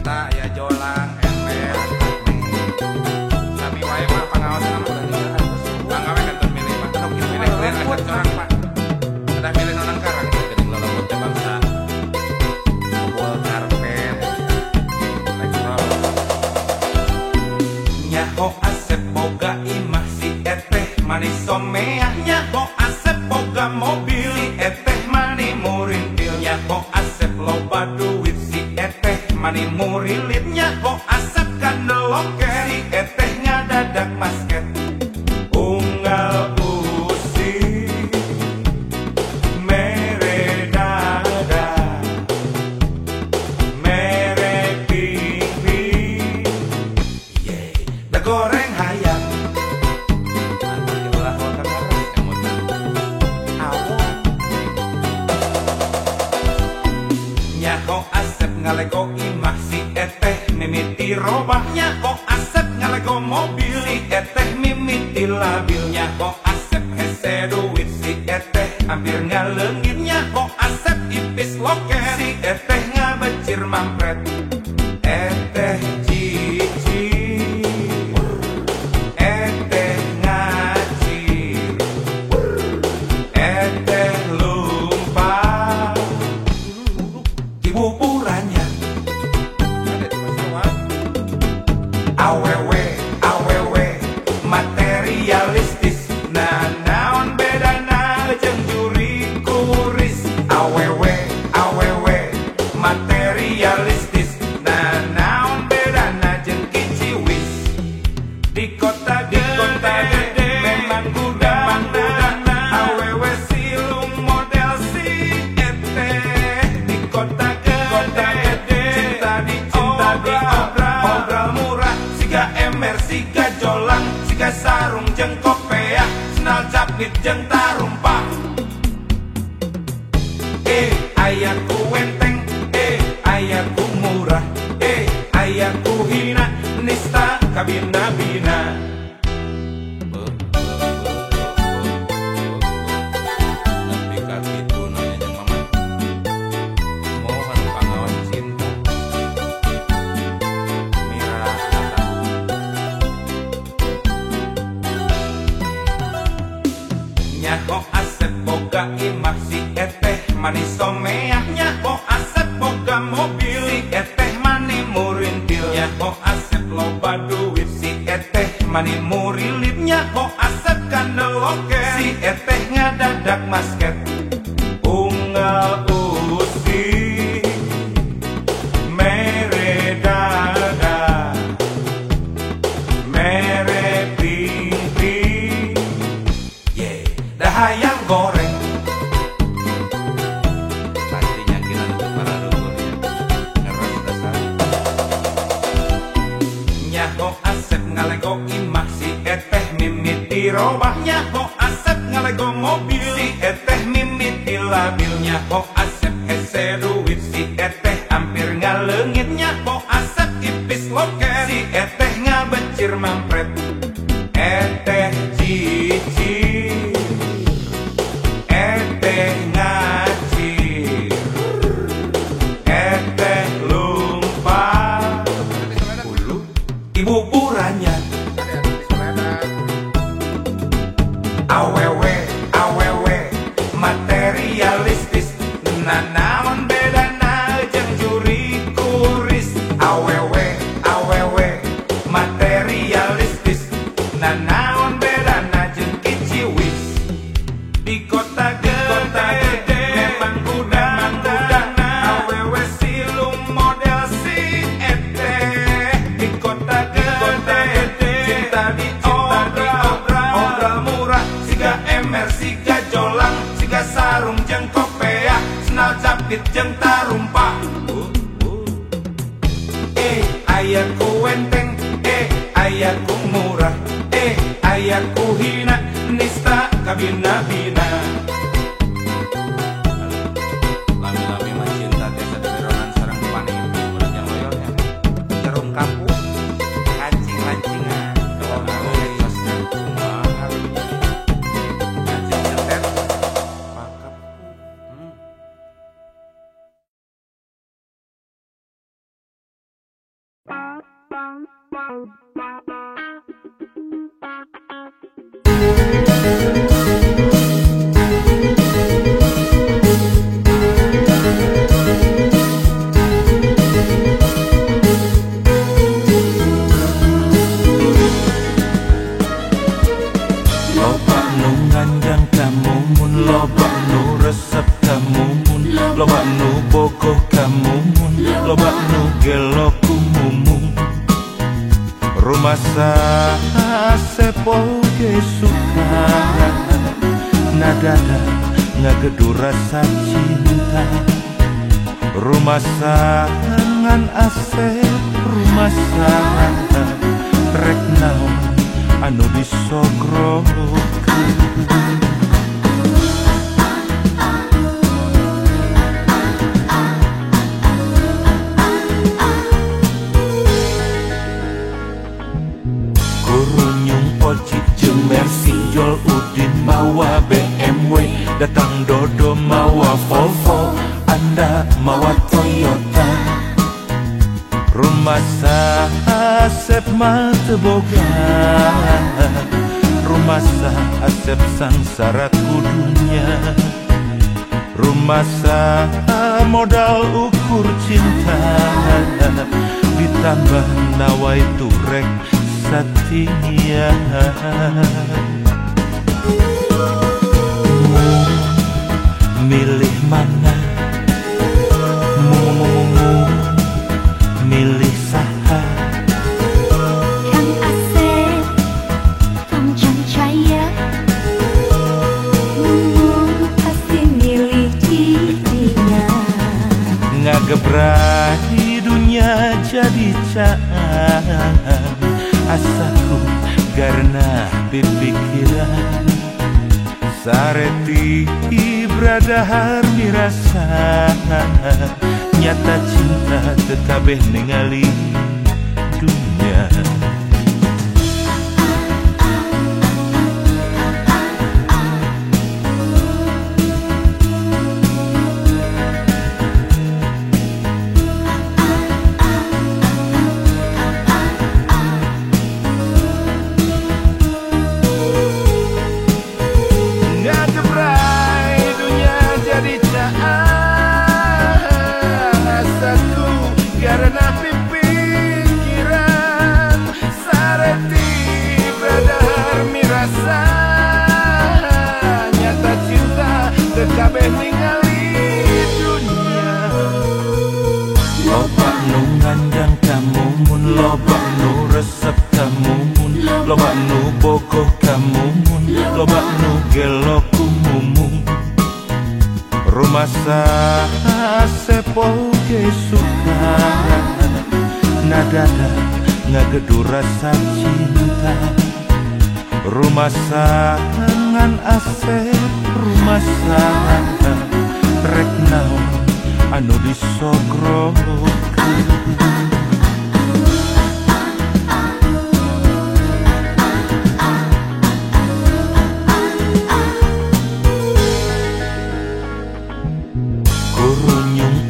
eta aya jolang ember sami wae mah pangaosan mah anggawe kantor milih mah teu milih clear aja corang mah udah milih nonang karang geuning lolobot teh bangsa bol karpet elektrol nyaho Asep boga imah si eteh manis someah nyaho Asep boga mobil si eteh mani murintil nyaho Asep loba duit si eteh mani murilit nyaho Asep kandeloke si eteh ngadadak basket unggal usi mere dada mere pipi yeah. Da goreng hayam antar ulah hotel karas emot awon nyaho Asep ngalego imah si eteh mimiti robah nyaho Asep ngalego mobil si eteh mimiti labil nyaho Asep hese duit si eteh hampir ngaleungit nyaho Asep ipis loker si eteh ngabecir mampret eteh cici eteh ngacir eteh lumpah ibu puranya awewe awewe materialistis nah naon bedana jeung juri kuris awewe awewe materialistis nah naon bedana jeung kiciwis di kota gede memang gudang awewe silung model si eteh di kota gede cinta di obral murah siga ember siga jolang siga sarung jeung kopeah senal capit jeung tarumpah aya ku wenteng aya ku murah aya ku hina nista kabina-bina nepi ka kitu nanya jeung mama mohon pangaon cinta mirah kata nyaho Asep boga imah si eteh manis someah nyaho Asep boga mobil si eteh mani murintil nyaho Asep loba duit si eteh mani murilit nyaho Asep kandeloke si eteh ngadadak basket unggal usi mere dada mere pipi yeah. Da hayam goreng pasti nyakilan untuk para rukuh ya ngeres dasar nyaho Asep ngalego imah si eteh mimiti robah nyaho Asep ngalego mobil si eteh mimiti labil nyaho Asep hese duit si eteh hampir ngaleungit nyaho Asep ipis loker si eteh ngabecir mampret eteh cici eteh ngacir eteh lumpah ibu puranya awewe awewe materialistis nah naon bedana jeung juri kuris awewe awewe materialistis nah naon bedana jeung kiciwis di kota gede memang gudang awewe silung model si eteh di kota gede cinta di obral murah siga ember siga jolang siga sarung jeung kopeah senal capit jeung tarumpah aya ku wenteng aya ku murah aya ku hina nista kabina-bina Loba nu ngandang kamumun, loba nu resep kamumun, loba nu bogoh kamumun, loba nu gelo kumumun. Rumah sepoge suka nadada ngagedu rasa cinta. Rumah ngan asep, rumah rek naon anu disogrokeun. Kurunyung Ojik jeung Mercy, Jol Udin mawa BMW, datang Dodo mawa Volvo, Anda mawa Toyota. Rumah Asep mah teu boga, rumah Asep sangsara kudunya. Rumah modal ukur cinta, ditambah nawa itu rek setia. Milih mana? Milih saha? Kang Asep, Kang Jaya, pasti milih dirinya. Ngagebrai dunia jadi caan, asaku karena pipikiran. Sareti bradahar mirasa, nyata cinta tekabeh ningali dunia. Karena pikiran sareti bradahar mirasa, nyata cinta tekabeh ningali dunia. Loba nu ngandang kamumun, loba nu resep kamumun, loba nu bogoh kamumun, loba nu gelo kumumun. Rumah sepoge suka nadada ngagedu rasa cinta. Rumah ngan asep, rumah rek naon anu disogrokeun.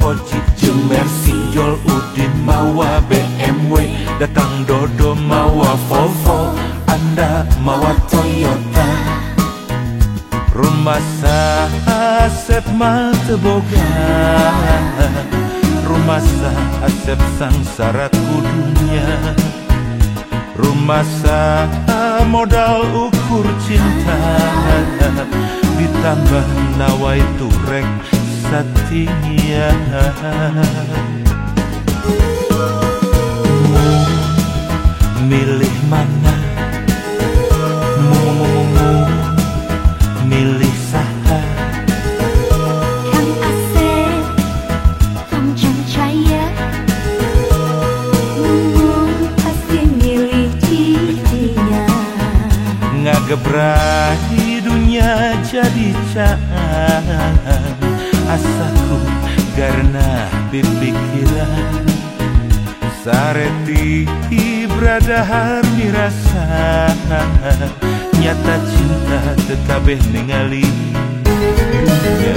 Ojik jeung Mercy, Jol Udin mawa BMW, datang Dodo mawa Volvo, Anda mawa Toyota. Rumah Asep mah teu boga, rumah Asep sangsara kudunya. Rumah modal ukur cinta, ditambah nawa itu rek setia. Milih mana? Milih saha? Kang Asep, Kang Jaya, pasti milih dirinya. Ngagebrai dunia jadi caan, asaku karena pipikiran. Sareti bradahar mirasa, nyata cinta tekabeh ningali dunia.